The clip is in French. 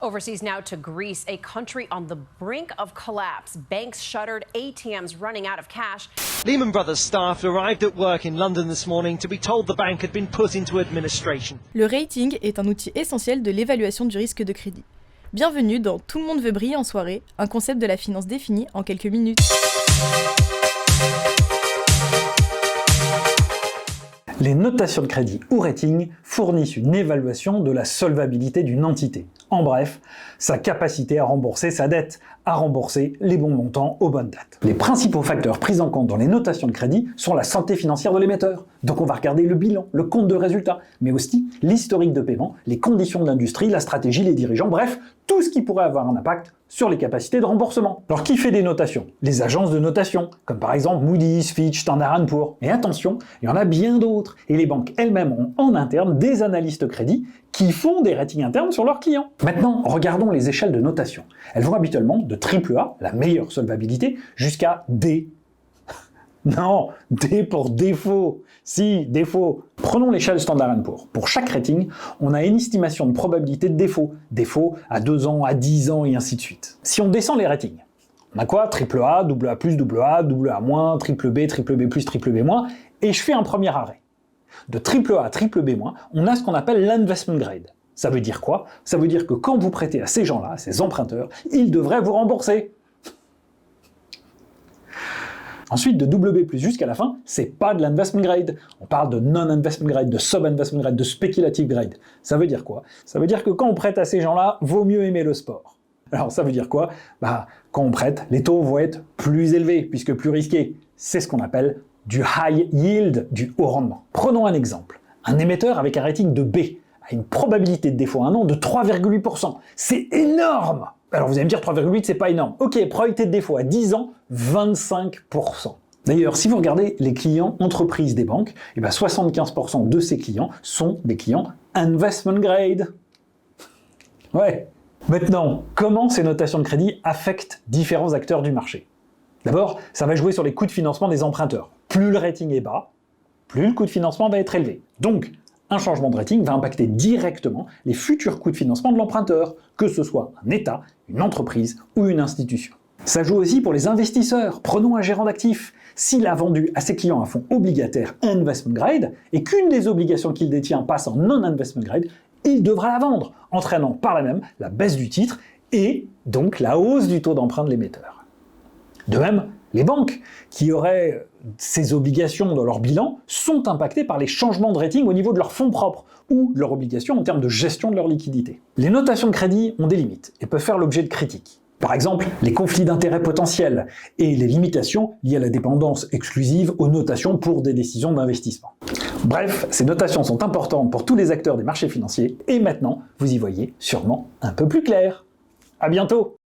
Overseas now to Greece, a country on the brink of collapse. Banks shuttered, ATMs running out of cash. Lehman Brothers staff arrived at work in London this morning to be told the bank had been put into administration. Le rating est un outil essentiel de l'évaluation du risque de crédit. Bienvenue dans Tout le monde veut briller en soirée, un concept de la finance défini en quelques minutes. Les notations de crédit ou rating fournissent une évaluation de la solvabilité d'une entité. En bref, sa capacité à rembourser sa dette, à rembourser les bons montants aux bonnes dates. Les principaux facteurs pris en compte dans les notations de crédit sont la santé financière de l'émetteur. Donc on va regarder le bilan, le compte de résultat, mais aussi l'historique de paiement, les conditions de l'industrie, la stratégie, les dirigeants, bref, tout ce qui pourrait avoir un impact sur les capacités de remboursement. Alors qui fait des notations? Les agences de notation, comme par exemple Moody's, Fitch, Standard & Poor's. Et attention, il y en a bien d'autres. Et les banques elles-mêmes ont en interne des analystes crédit qui font des ratings internes sur leurs clients. Maintenant, regardons les échelles de notation. Elles vont habituellement de AAA, la meilleure solvabilité, jusqu'à D. Non, D pour défaut. Si, défaut. Prenons l'échelle Standard & Poor's. Pour chaque rating, on a une estimation de probabilité de défaut. Défaut à 2 ans, à 10 ans et ainsi de suite. Si on descend les ratings, on a quoi? AAA, AA+, AA-, triple B, triple B+, triple B-, et je fais un premier arrêt. De AAA, triple B-, on a ce qu'on appelle l'investment grade. Ça veut dire quoi? Ça veut dire que quand vous prêtez à ces gens-là, ces emprunteurs, ils devraient vous rembourser. Ensuite, de WB+, jusqu'à la fin, c'est pas de l'investment grade. On parle de non-investment grade, de sub-investment grade, de speculative grade. Ça veut dire quoi? Ça veut dire que quand on prête à ces gens-là, vaut mieux aimer le sport. Alors ça veut dire quoi? Quand on prête, les taux vont être plus élevés, puisque plus risqués. C'est ce qu'on appelle du high yield, du haut rendement. Prenons un exemple. Un émetteur avec un rating de B a une probabilité de défaut à un an de 3,8%. C'est énorme! Alors vous allez me dire 3,8 c'est pas énorme. Ok, probabilité de défaut à 10 ans, 25%. D'ailleurs, si vous regardez les clients entreprises des banques, 75% de ces clients sont des clients investment grade. Ouais. Maintenant, comment ces notations de crédit affectent différents acteurs du marché? D'abord, ça va jouer sur les coûts de financement des emprunteurs. Plus le rating est bas, plus le coût de financement va être élevé. Donc, un changement de rating va impacter directement les futurs coûts de financement de l'emprunteur, que ce soit un État, une entreprise ou une institution. Ça joue aussi pour les investisseurs. Prenons un gérant d'actifs. S'il a vendu à ses clients un fonds obligataire investment grade et qu'une des obligations qu'il détient passe en non-investment grade, il devra la vendre, entraînant par là même la baisse du titre et donc la hausse du taux d'emprunt de l'émetteur. De même, les banques, qui auraient ces obligations dans leur bilan, sont impactées par les changements de rating au niveau de leurs fonds propres ou de leurs obligations en termes de gestion de leur liquidité. Les notations de crédit ont des limites et peuvent faire l'objet de critiques. Par exemple, les conflits d'intérêts potentiels et les limitations liées à la dépendance exclusive aux notations pour des décisions d'investissement. Bref, ces notations sont importantes pour tous les acteurs des marchés financiers et maintenant, vous y voyez sûrement un peu plus clair. À bientôt!